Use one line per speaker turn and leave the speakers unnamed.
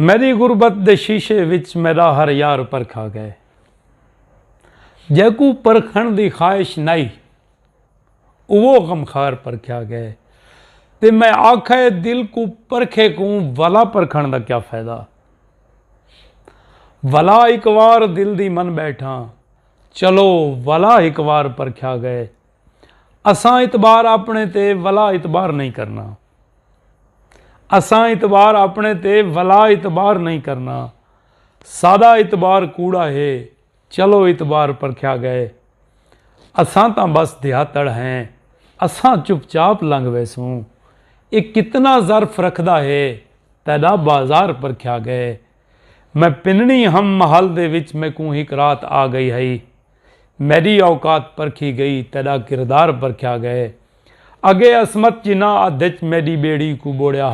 मेरी गुरबत दे शीशे विच मेरा हर यार परखा गए। जैकू परखण दी ख्वाहिश नहीं वो गमखार परख्या गए। ते मैं आखे दिल को परखे को वला परखण दा क्या फायदा। वला एक बार दिल दी मन बैठा, चलो वला एक बार परख्या गए। असां इतबार अपने ते वला इतबार नहीं करना। असां इतबार अपने ते वला इतबार नहीं करना। सादा इतबार कूड़ा है, चलो इतबार परख्या गए। असां तां बस दिहातड़ हैं, असां चुपचाप लंघ वैसूं। एक कितना ज़र्फ रखदा है, तैदा बाजार परख्या गए। मैं पिननी हम महल दे विच मैं को एक रात आ गई है। मेरी औकात परखी गई, तैदा किरदार परख्या गए। अगे असमत जिना अध्यच मेरी बेड़ी को बोड़िया।